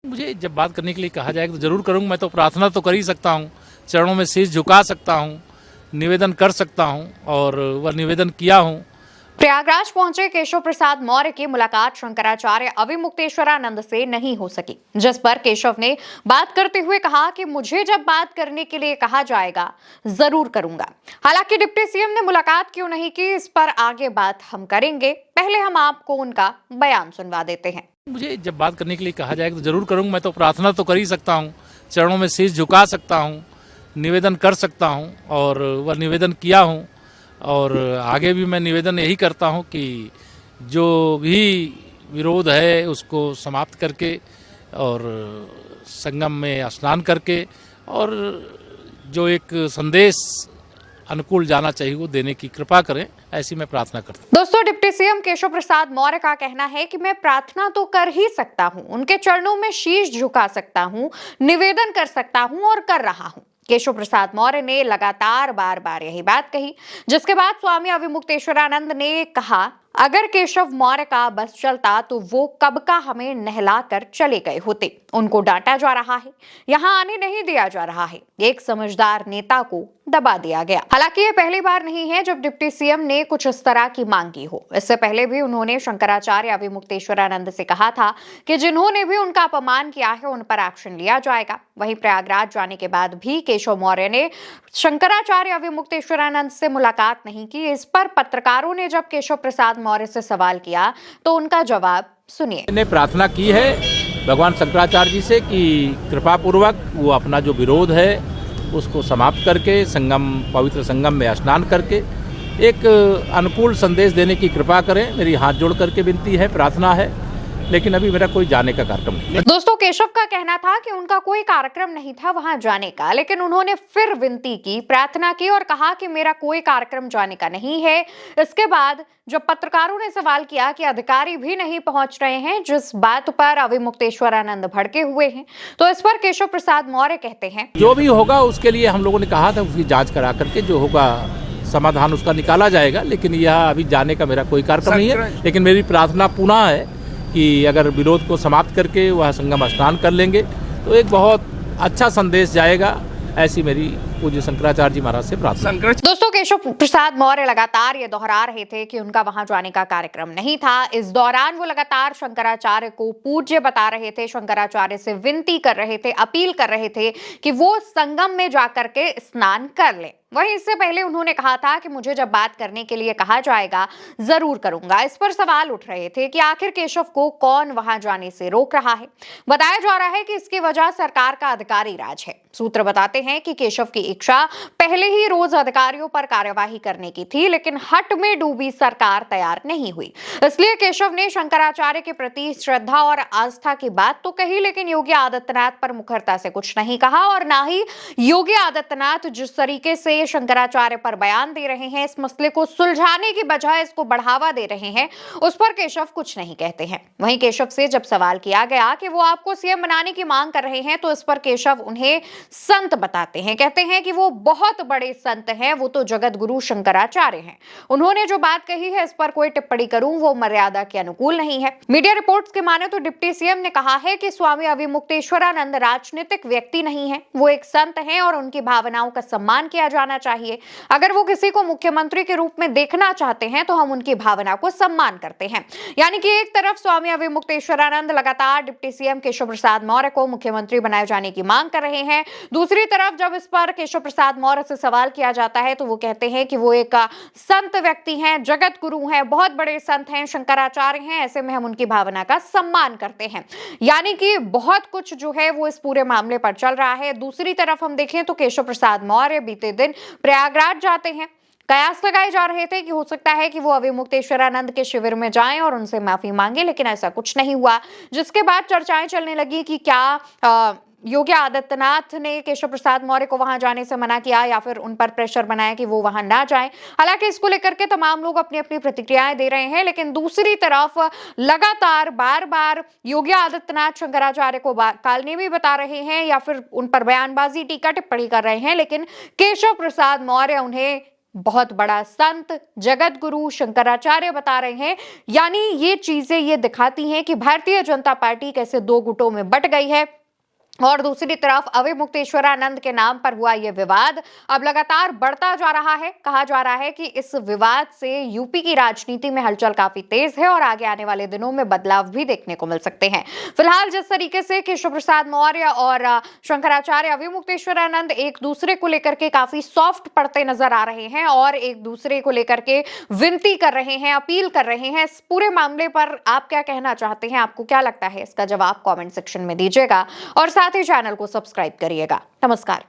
मुझे जब बात करने के लिए कहा जाएगा तो ज़रूर करूँगा। मैं तो प्रार्थना तो कर ही सकता हूँ, चरणों में शीश झुका सकता हूँ, निवेदन कर सकता हूँ और वह निवेदन किया हूँ। प्रयागराज पहुंचे केशव प्रसाद मौर्य की मुलाकात शंकराचार्य अविमुक्तेश्वरानंद से नहीं हो सकी, जिस पर केशव ने बात करते हुए कहा कि मुझे जब बात करने के लिए कहा जाएगा जरूर करूंगा। हालांकि डिप्टी सीएम ने मुलाकात क्यों नहीं की, इस पर आगे बात हम करेंगे। पहले हम आपको उनका बयान सुनवा देते हैं। मुझे जब बात करने के लिए कहा जाएगा तो ज़रूर करूँगा। मैं तो प्रार्थना तो कर ही सकता हूँ, चरणों में शीश झुका सकता हूँ, निवेदन कर सकता हूँ और वह निवेदन किया हूँ। और आगे भी मैं निवेदन यही करता हूँ कि जो भी विरोध है उसको समाप्त करके और संगम में स्नान करके और जो एक संदेश अनुकूल जाना चाहिए वो देने की कृपा करें, ऐसी मैं प्रार्थना करता हूँ। दोस्तों, डिप्टी सीएम केशव प्रसाद मौर्य का कहना है कि मैं प्रार्थना तो कर ही सकता हूं, उनके चरणों में शीश झुका सकता हूं, निवेदन कर सकता हूं और कर रहा हूं। केशव प्रसाद मौर्य ने लगातार बार बार यही बात कही, जिसके बाद स्वामी अविमुक्तेश्वरानंद ने कहा, अगर केशव मौर्य का बस चलता तो वो कब का हमें नहलाकर चले गए होते। उनको डांटा जा रहा है, यहाँ आने नहीं दिया जा रहा है। एक समझदार नेता को दबा दिया गया। हालांकि ये पहली बार नहीं है जब डिप्टी सीएम ने कुछ इस तरह की मांग की हो। इससे पहले भी उन्होंने शंकराचार्य अविमुक्तेश्वरानंद से कहा था कि जिन्होंने भी उनका अपमान किया है उन पर एक्शन लिया जाएगा। वहीं प्रयागराज जाने के बाद भी केशव मौर्य ने शंकराचार्य अविमुक्तेश्वरानंद से मुलाकात नहीं की। इस पर पत्रकारों ने जब केशव प्रसाद मौर्य से सवाल किया तो उनका जवाब सुनिए। मैंने प्रार्थना की है भगवान शंकराचार्य जी से कि कृपा पूर्वक वो अपना जो विरोध है उसको समाप्त करके पवित्र संगम में स्नान करके एक अनुकूल संदेश देने की कृपा करें। मेरी हाथ जोड़ करके विनती है, प्रार्थना है, लेकिन अभी मेरा कोई जाने का कार्यक्रम नहीं। दोस्तों, केशव का कहना था कि उनका कोई कार्यक्रम नहीं था वहां जाने का, लेकिन उन्होंने फिर विनती की, प्रार्थना की और कहा कि मेरा कोई कार्यक्रम जाने का नहीं है। इसके बाद जब पत्रकारों ने सवाल किया कि अधिकारी भी नहीं पहुंच रहे हैं, जिस बात पर अविमुक्तेश्वरानंद भड़के हुए हैं, तो इस पर केशव प्रसाद मौर्य कहते हैं, जो भी होगा उसके लिए हम लोगों ने कहा था उसकी जांच करा करके जो होगा समाधान उसका निकाला जाएगा, लेकिन यह अभी जाने का मेरा कोई कार्यक्रम नहीं है। लेकिन मेरी प्रार्थना पुनः है कि अगर विरोध को समाप्त करके वह संगम स्नान कर लेंगे तो एक बहुत अच्छा संदेश जाएगा, ऐसी मेरी पूज्य शंकराचार्य जी महाराज से प्रार्थना। दोस्तों, केशव प्रसाद मौर्य लगातार ये दोहरा रहे थे कि उनका वहां जाने का कार्यक्रम नहीं था। इस दौरान वो लगातार शंकराचार्य को पूज्य बता रहे थे, शंकराचार्य से विनती कर रहे थे, अपील कर रहे थे कि वो संगम में जाकर के स्नान कर लें। वहीं इससे पहले उन्होंने कहा था कि मुझे जब बात करने के लिए कहा जाएगा जरूर करूंगा। इस पर सवाल उठ रहे थे कि आखिर केशव को कौन वहां जाने से रोक रहा है। बताया जा रहा है कि इसकी वजह सरकार का अधिकारी राज है। सूत्र बताते हैं कि केशव की इच्छा पहले ही रोज अधिकारियों पर कार्यवाही करने की थी, लेकिन हट में डूबी सरकार तैयार नहीं हुई। इसलिए केशव ने शंकराचार्य के प्रति श्रद्धा और आस्था की बात तो कही, लेकिन योगी आदित्यनाथ पर मुखरता से कुछ नहीं कहा और ना ही योगी आदित्यनाथ जिस तरीके से शंकराचार्य पर बयान दे रहे हैं, इस मसले को सुलझाने की बजाय इसको बढ़ावा दे रहे हैं, उस पर केशव कुछ नहीं कहते हैं। वहीं केशव से जब सवाल किया गया कि वो आपको सीएम बनाने की मांग कर रहे हैं, तो इस पर केशव उन्हें संत बताते हैं। कहते हैं कि वो बहुत बड़े संत हैं, वो तो जगत गुरु शंकराचार्य हैं। उन्होंने जो बात कही है इस पर कोई टिप्पणी करूं वो मर्यादा के अनुकूल नहीं है। मीडिया रिपोर्ट्स के माने तो डिप्टी सीएम ने कहा है कि स्वामी अविमुक्तेश्वरानंद राजनीतिक व्यक्ति नहीं है, वो एक संत हैं और उनकी भावनाओं का सम्मान किया जाना चाहिए। अगर वो किसी को मुख्यमंत्री के रूप में देखना चाहते हैं तो हम उनकी भावना को सम्मान करते हैं। यानी कि एक तरफ स्वामी अविमुक्तेश्वरानंद लगातार डिप्टी सीएम केशव प्रसाद मौर्य को मुख्यमंत्री बनाए जाने की मांग कर रहे हैं, दूसरी तरफ जब इस पर केशव प्रसाद मौर्य से सवाल किया जाता है तो वो कहते हैं कि वो एक संत व्यक्ति हैं, जगत गुरु हैं, बहुत बड़े संत हैं, शंकराचार्य हैं, ऐसे में हम उनकी भावना का सम्मान करते हैं। यानी कि बहुत कुछ जो है वो इस पूरे मामले पर चल रहा है। दूसरी तरफ हम देखें तो केशव प्रसाद मौर्य बीते दिन प्रयागराज जाते हैं। कयास लगाए जा रहे थे कि हो सकता है कि वो अविमुक्तेश्वरानंद के शिविर में जाएं और उनसे माफी मांगे, लेकिन ऐसा कुछ नहीं हुआ, जिसके बाद चर्चाएं चलने लगी कि क्या योगी आदित्यनाथ ने केशव प्रसाद मौर्य को वहां जाने से मना किया या फिर उन पर प्रेशर बनाया कि वो वहां ना जाएं। हालांकि इसको लेकर के तमाम लोग अपनी अपनी प्रतिक्रियाएं दे रहे हैं, लेकिन दूसरी तरफ लगातार बार बार योगी आदित्यनाथ शंकराचार्य को कालनेमी बता रहे हैं या फिर उन पर बयानबाजी, टीका टिप्पणी कर रहे हैं, लेकिन केशव प्रसाद मौर्य उन्हें बहुत बड़ा संत, जगत गुरु शंकराचार्य बता रहे हैं। यानी ये चीजें ये दिखाती हैं कि भारतीय जनता पार्टी कैसे दो गुटों में बट गई है और दूसरी तरफ अविमुक्तेश्वरानंद के नाम पर हुआ यह विवाद अब लगातार बढ़ता जा रहा है। कहा जा रहा है कि इस विवाद से यूपी की राजनीति में हलचल काफी तेज है और आगे आने वाले दिनों में बदलाव भी देखने को मिल सकते हैं। फिलहाल जिस तरीके से केशव प्रसाद मौर्य और शंकराचार्य अविमुक्तेश्वरानंद एक दूसरे को लेकर के काफी सॉफ्ट पड़ते नजर आ रहे हैं और एक दूसरे को लेकर के विनती कर रहे हैं, अपील कर रहे हैं, इस पूरे मामले पर आप क्या कहना चाहते हैं? आपको क्या लगता है? इसका जवाब कमेंट सेक्शन में दीजिएगा और साथ ही चैनल को सब्सक्राइब करिएगा। नमस्कार।